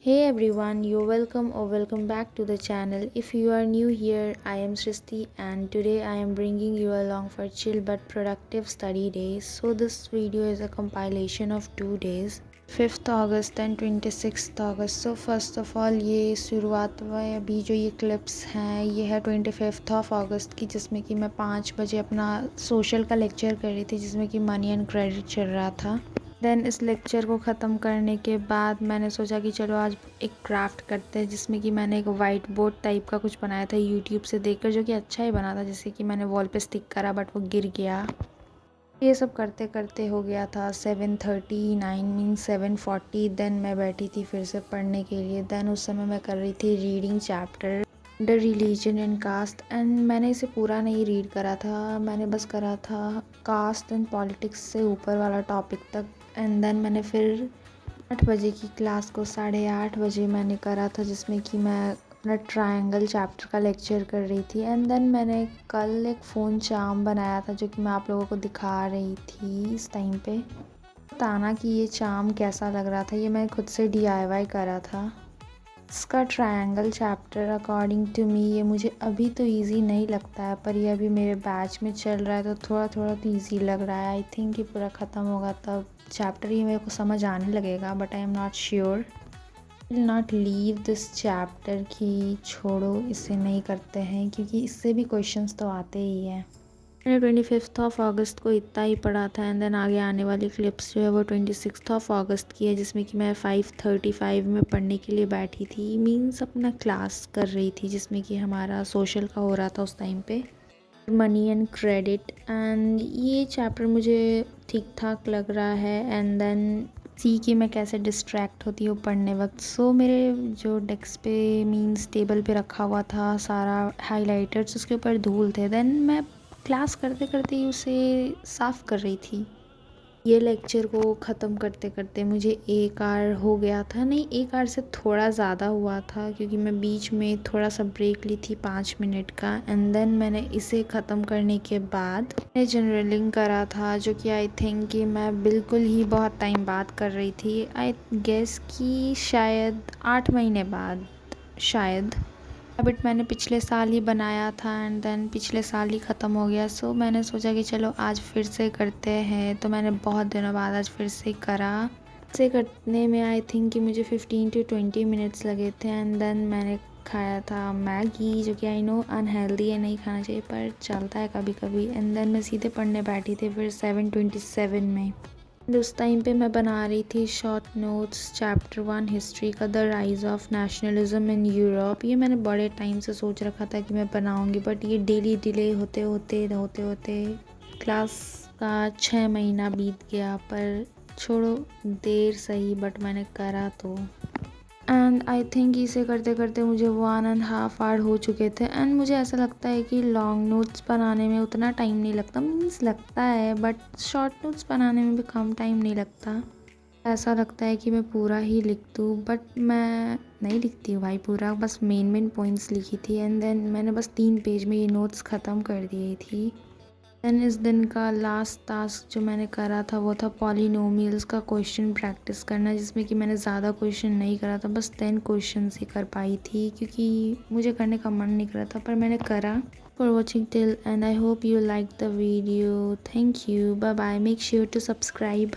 Hey everyone, you're welcome or welcome back to the channel. If you are new here, I am Srishti and today I am bringing you along for chill but productive study days. So this video is a compilation of 2 days, 5th August and 26th August. So first of all ये शुरुआत हुआ है अभी जो ये clips हैं ये है 25th ऑफ अगस्त की, जिसमें कि मैं 5 बजे अपना सोशल का लेक्चर कर रही थी जिसमें कि मनी एंड क्रेडिट चल रहा था। देन इस लेक्चर को ख़त्म करने के बाद मैंने सोचा कि चलो आज एक क्राफ्ट करते हैं, जिसमें कि मैंने एक वाइट बोर्ड टाइप का कुछ बनाया था यूट्यूब से देखकर, जो कि अच्छा ही बना था, जैसे कि मैंने वॉल पे स्टिक करा बट वो गिर गया। ये सब करते करते हो गया था 7:39 मीन 7:40। देन मैं बैठी थी फिर से पढ़ने के लिए। देन उस समय मैं कर रही थी reading chapter the religion and caste, and मैंने इसे पूरा नहीं रीड करा था, मैंने बस करा था कास्ट एंड पॉलिटिक्स से ऊपर वाला टॉपिक तक। एंड देन मैंने फिर 8 बजे की क्लास को 8:30 बजे मैंने करा था, जिसमें कि मैं अपना ट्रायंगल चैप्टर का लेक्चर कर रही थी। एंड देन मैंने कल एक फ़ोन चार्म बनाया था जो कि मैं आप लोगों को दिखा रही थी इस टाइम पे। बताना कि ये चार्म कैसा लग रहा था, ये मैं खुद से DIY करा था। इसका triangle chapter according to me ये मुझे अभी तो इजी नहीं लगता है, पर ये अभी मेरे बैच में चल रहा है तो थोड़ा थोड़ा तो इजी लग रहा है। आई थिंक ये पूरा ख़त्म होगा तब चैप्टर ये मेरे को समझ आने लगेगा, but I am not sure. Will not leave this chapter कि छोड़ो इसे नहीं करते हैं, क्योंकि इससे भी क्वेश्चंस तो आते ही हैं। मैंने 25th ऑफ अगस्त को इतना ही पढ़ा था। एंड देन आगे आने वाली क्लिप्स जो है वो 26th ऑफ अगस्त की है, जिसमें कि मैं 5:35 में पढ़ने के लिए बैठी थी, मीन्स अपना क्लास कर रही थी, जिसमें कि हमारा सोशल का हो रहा था उस टाइम पे, मनी एंड क्रेडिट। एंड ये चैप्टर मुझे ठीक ठाक लग रहा है। एंड देन सी कि मैं कैसे डिस्ट्रैक्ट होती हूँ पढ़ने वक्त। सो मेरे जो डेस्क पे मीन्स टेबल पे रखा हुआ था सारा हाइलाइटर्स, उसके ऊपर धूल थे। देन मैं क्लास करते करते ही उसे साफ़ कर रही थी। ये लेक्चर को ख़त्म करते करते मुझे 1 आवर हो गया था, नहीं 1 आवर से थोड़ा ज़्यादा हुआ था, क्योंकि मैं बीच में थोड़ा सा ब्रेक ली थी 5 मिनट का। एंड देन मैंने इसे ख़त्म करने के बाद मैंने जनरलिंग करा था, जो कि आई थिंक कि मैं बिल्कुल ही बहुत टाइम बाद कर रही थी। आई गेस कि शायद 8 महीने बाद शायद। बट मैंने पिछले साल ही बनाया था एंड देन पिछले साल ही ख़त्म हो गया। सो मैंने सोचा कि चलो आज फिर से करते हैं, तो मैंने बहुत दिनों बाद आज फिर से करा। इसे करने में आई थिंक कि मुझे 15 to 20 मिनट्स लगे थे। एंड देन मैंने खाया था मैगी, जो कि आई नो अनहेल्दी है, नहीं खाना चाहिए, पर चलता है कभी कभी। एंड देन मैं सीधे पढ़ने बैठी थी फिर 7:27 में। उस टाइम पे मैं बना रही थी शॉर्ट नोट्स चैप्टर 1 हिस्ट्री का, the rise of nationalism in Europe. ये मैंने बड़े टाइम से सोच रखा था कि मैं बनाऊंगी, बट ये डेली डिले होते होते होते होते क्लास का 6 महीना बीत गया। पर छोड़ो, देर सही बट मैंने करा तो। एंड आई थिंक इसे करते करते मुझे 1.5 आवर हो चुके थे। एंड मुझे ऐसा लगता है कि लॉन्ग नोट्स बनाने में उतना टाइम नहीं लगता, मीन्स लगता है, बट शॉर्ट नोट्स बनाने में भी कम टाइम नहीं लगता। ऐसा लगता है कि मैं पूरा ही लिख दूँ, बट मैं नहीं लिखती हूँ भाई पूरा, बस मेन मेन पॉइंट्स लिखी थी। एंड देन मैंने बस 3 पेज में ये नोट्स ख़त्म कर दिए थी। देन इस दिन का लास्ट टास्क जो मैंने करा था वो था पॉलिनोमियल्स का क्वेश्चन प्रैक्टिस करना, जिसमें कि मैंने ज़्यादा क्वेश्चन नहीं करा था, बस 10 क्वेश्चन ही कर पाई थी, क्योंकि मुझे करने का मन नहीं कर रहा था, पर मैंने करा। For watching till end I hope you like the video. Thank you, bye bye, make sure to subscribe.